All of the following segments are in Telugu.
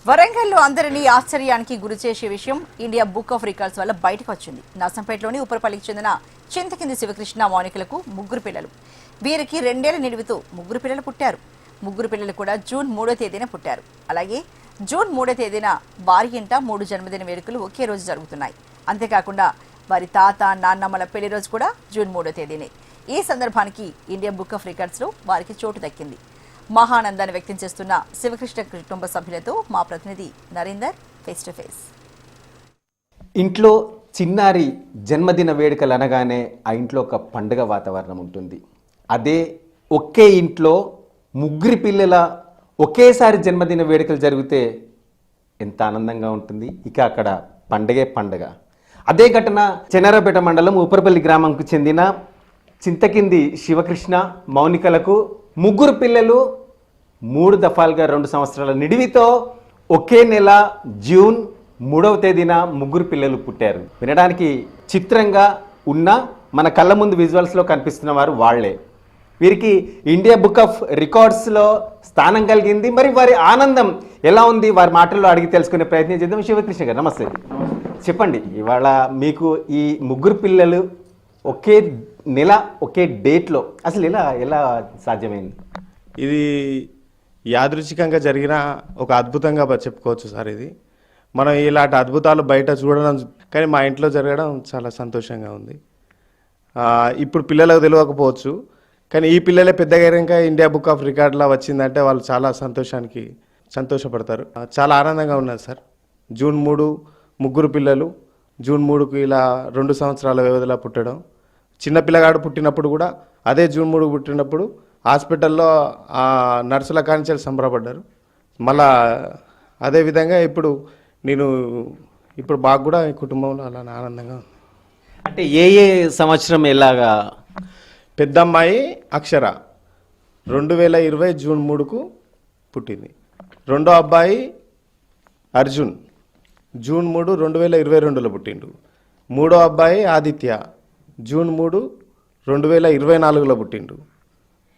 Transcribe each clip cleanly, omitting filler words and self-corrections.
వరంగల్లో అందరినీ ఆశ్చర్యానికి గురిచేసే విషయం ఇండియా బుక్ ఆఫ్ రికార్డ్స్ వల్ల బయటకు వచ్చింది. నర్సంపేటలోని ఉపరపల్లికి చెందిన చింతకింది శివకృష్ణ మౌనికలకు ముగ్గురు పిల్లలు. వీరికి 2 ఏళ్ల నిడివితో ముగ్గురు పిల్లలు పుట్టారు. ముగ్గురు పిల్లలు కూడా జూన్ 3వ తేదీన పుట్టారు. అలాగే జూన్ 3వ తేదీన వారి ఇంట 3 జన్మదిన వేడుకలు ఒకే రోజు జరుగుతున్నాయి. అంతేకాకుండా వారి తాత నాన్నమ్మల పెళ్లి రోజు కూడా జూన్ 3వ తేదీనే. ఈ సందర్భానికి ఇండియా బుక్ ఆఫ్ రికార్డ్స్ లో వారికి చోటు దక్కింది. మహానందాన్ని వ్యక్తం చేస్తున్న శివకృష్ణ కుటుంబ సభ్యులతో మా ప్రతినిధి నరేందర్ ఫేస్ టు ఫేస్. ఇంట్లో చిన్నారి జన్మదిన వేడుకలు అనగానే ఆ ఇంట్లో ఒక పండుగ వాతావరణం ఉంటుంది. అదే ఒకే ఇంట్లో ముగ్గురి పిల్లల ఒకేసారి జన్మదిన వేడుకలు జరిగితే ఎంత ఆనందంగా ఉంటుంది. ఇక అక్కడ పండగే పండగ. అదే ఘటన చెన్నారాపేట మండలం ఉపరపల్లి గ్రామంకు చెందిన చింతకింది శివకృష్ణ మౌనికలకు ముగ్గురు పిల్లలు 3 దఫాలుగా 2 సంవత్సరాల నిడివితో ఒకే నెల జూన్ 3వ తేదీన ముగ్గురు పిల్లలు పుట్టారు. వినడానికి చిత్రంగా ఉన్న మన కళ్ళ ముందు విజువల్స్లో కనిపిస్తున్న వారు వాళ్లే. వీరికి ఇండియా బుక్ ఆఫ్ రికార్డ్స్లో స్థానం కలిగింది. మరి వారి ఆనందం ఎలా ఉంది వారి మాటల్లో అడిగి తెలుసుకునే ప్రయత్నం చేద్దాం. శివకృష్ణ గారు నమస్తే. చెప్పండి, ఇవాళ మీకు ఈ ముగ్గురు పిల్లలు ఒకే నెల ఒకే డేట్లో అసలు ఎలా సాధ్యమైంది? ఇది యాదృచ్ఛికంగా జరిగిన ఒక అద్భుతంగా చెప్పుకోవచ్చు సార్. ఇది మనం ఇలాంటి అద్భుతాలు బయట చూడడం, కానీ మా ఇంట్లో జరగడం చాలా సంతోషంగా ఉంది. ఇప్పుడు పిల్లలకు తెలియకపోవచ్చు, కానీ ఈ పిల్లలే పెద్దగా ఇండియా బుక్ ఆఫ్ రికార్డులా వచ్చిందంటే వాళ్ళు చాలా సంతోషపడతారు. చాలా ఆనందంగా ఉన్నది సార్. జూన్ 3 ముగ్గురు పిల్లలు, జూన్ 3కు ఇలా 2 సంవత్సరాల వ్యవధిలో పుట్టడం. చిన్న పిల్లగాడు పుట్టినప్పుడు కూడా అదే జూన్ 3 పుట్టినప్పుడు హాస్పిటల్లో నర్సుల కానించాలి సంబరపడ్డారు. మళ్ళా అదేవిధంగా ఇప్పుడు బాగా కూడా ఈ కుటుంబంలో అలా ఆనందంగా ఉంది. అంటే ఏ సంవత్సరం ఎలాగా? పెద్ద అమ్మాయి అక్షర 2020 జూన్ 3కు పుట్టింది. రెండో అబ్బాయి అర్జున్ జూన్ 3 2022లో పుట్టిండు. మూడో అబ్బాయి ఆదిత్య జూన్ 3 2024లో పుట్టిండు.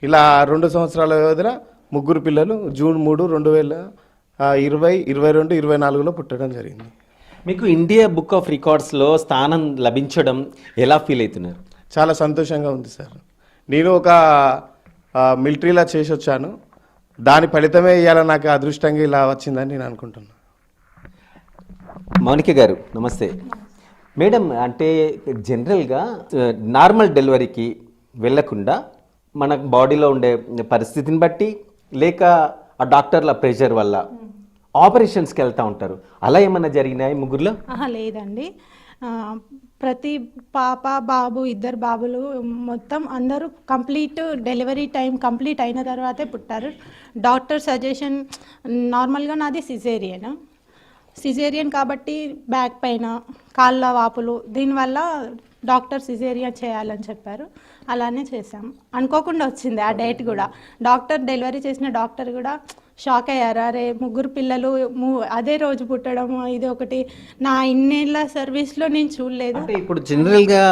ఇలా 2 సంవత్సరాల వ్యవధిలో ముగ్గురు పిల్లలు జూన్ 3 2020, 22, 24లో పుట్టడం జరిగింది. మీకు ఇండియా బుక్ ఆఫ్ రికార్డ్స్లో స్థానం లభించడం ఎలా ఫీల్ అవుతున్నారు? చాలా సంతోషంగా ఉంది సార్. నేను ఒక మిలిటరీలా చేసి వచ్చాను. దాని ఫలితమే ఇవాళ నాకు అదృష్టంగా ఇలా వచ్చిందని నేను అనుకుంటున్నాను. మౌనిక గారు నమస్తే. మేడం, అంటే జనరల్గా నార్మల్ డెలివరీకి వెళ్ళకుండా మన బాడీలో ఉండే పరిస్థితిని బట్టి లేక ఆ డాక్టర్ల ప్రెషర్ వల్ల ఆపరేషన్స్కి వెళ్తూ ఉంటారు. అలా ఏమన్నా జరిగినాయి ముగ్గురులో? లేదండి. ప్రతి పాప బాబు 2 బాబులు మొత్తం అందరూ కంప్లీట్ డెలివరీ టైం కంప్లీట్ అయిన తర్వాతే పుట్టారు. డాక్టర్ సజెషన్ నార్మల్గా నాది సిజేరియన్ కాబట్టి బ్యాక్ పైన కాళ్ళ వాపులు, దీనివల్ల డాక్టర్ సిజేరియన్ చేయాలని చెప్పారు. అలానే చేసాం. అనుకోకుండా వచ్చింది ఆ డేట్ కూడా. డెలివరీ చేసిన డాక్టర్ కూడా షాక్ అయ్యారు. అరే ముగ్గురు పిల్లలు అదే రోజు పుట్టడం, ఇది ఒకటి నా ఇన్నేళ్ళ సర్వీస్లో నేను చూడలేదు. అంటే ఇప్పుడు జనరల్గా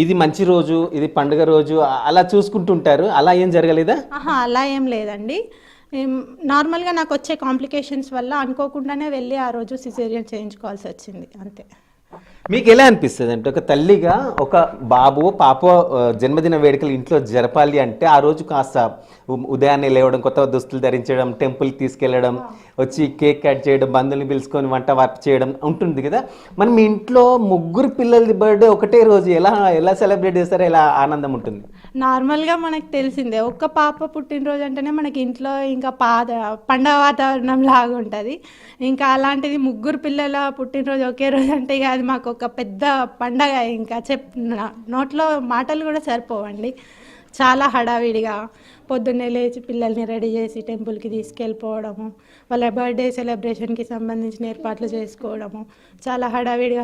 ఇది మంచి రోజు, ఇది పండుగ రోజు అలా చూసుకుంటుంటారు. అలా ఏం జరగలేదా? అలా ఏం లేదండి. నార్మల్గా నాకు వచ్చే కాంప్లికేషన్స్ వల్ల అనుకోకుండానే వెళ్ళి ఆ రోజు సిజేరియన్ చేయించుకోవాల్సి వచ్చింది, అంతే. మీకు ఎలా అనిపిస్తుంది అంటే ఒక తల్లిగా ఒక బాబు పాప జన్మదిన వేడుకలు ఇంట్లో జరపాలి అంటే ఆ రోజు కాస్త ఉదయాన్నే లేవడం, కొత్త దుస్తులు ధరించడం, టెంపుల్కి తీసుకెళ్ళడం, వచ్చి కేక్ కట్ చేయడం, బంధువుల్ని పిలుచుకొని వంట వర్క్ చేయడం ఉంటుంది కదా. మనం మీ ఇంట్లో ముగ్గురు పిల్లల బర్త్డే ఒకటే రోజు ఎలా సెలబ్రేట్ చేస్తారో ఎలా ఆనందం ఉంటుంది? నార్మల్గా మనకు తెలిసిందే, ఒక్క పాప పుట్టినరోజు అంటేనే మనకి ఇంట్లో ఇంకా పండగ వాతావరణం లాగా ఉంటుంది. ఇంకా అలాంటిది ముగ్గురు పిల్లల పుట్టినరోజు ఒకే రోజు అంటే ఇక అది మాకు ఒక పెద్ద పండగ. ఇంకా నోట్లో మాటలు కూడా సరిపోవండి. చాలా హడావిడిగా పొద్దున్నే లేచి పిల్లల్ని రెడీ చేసి టెంపుల్కి తీసుకెళ్ళిపోవడము, వాళ్ళ బర్త్డే సెలబ్రేషన్కి సంబంధించిన ఏర్పాట్లు చేసుకోవడము, చాలా హడావిడిగా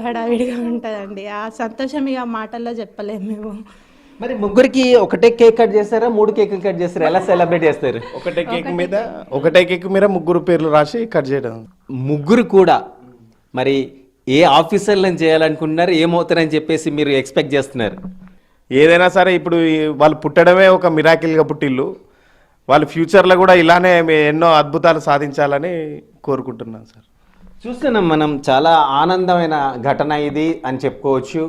ఉంటుందండి. ఆ సంతోషం ఇక మాటల్లో చెప్పలేము మేము. మరి ముగ్గురికి ఒకటే కేక్ కట్ చేస్తారా, 3 కేకులు కట్ చేస్తారా? ఎలా సెలబ్రేట్ చేస్తారు? ఒకటే కేక్ మీద ముగ్గురు పేర్లు రాసి కట్ చేయడం. ముగ్గురు కూడా మరి ఏ ఆఫీసర్లను చేయాలనుకుంటున్నారు, ఏమవుతారని చెప్పేసి మీరు ఎక్స్పెక్ట్ చేస్తున్నారు? ఏదైనా సరే ఇప్పుడు వాళ్ళు పుట్టడమే ఒక మిరాకిల్గా పుట్టిల్లు. వాళ్ళు ఫ్యూచర్లో కూడా ఇలానే ఎన్నో అద్భుతాలు సాధించాలని కోరుకుంటున్నాను సార్. చూస్తున్నాం మనం, చాలా ఆనందమైన ఘటన ఇది అని చెప్పుకోవచ్చు.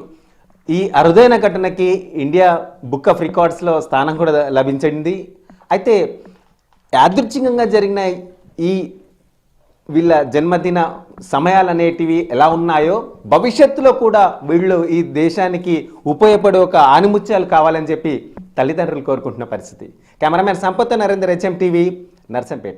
ఈ అరుదైన ఘటనకి ఇండియా బుక్ ఆఫ్ రికార్డ్స్లో స్థానం కూడా లభించింది. అయితే యాదృచ్ఛికంగా జరిగిన ఈ వీళ్ళ జన్మదిన సమయాలు అనేటివి ఎలా ఉన్నాయో భవిష్యత్తులో కూడా వీళ్ళు ఈ దేశానికి ఉపయోగపడే ఒక ఆనిముత్యాలు కావాలని చెప్పి తల్లిదండ్రులు కోరుకుంటున్న పరిస్థితి. Cameraman Sampath Narender, HM TV, Narsampet.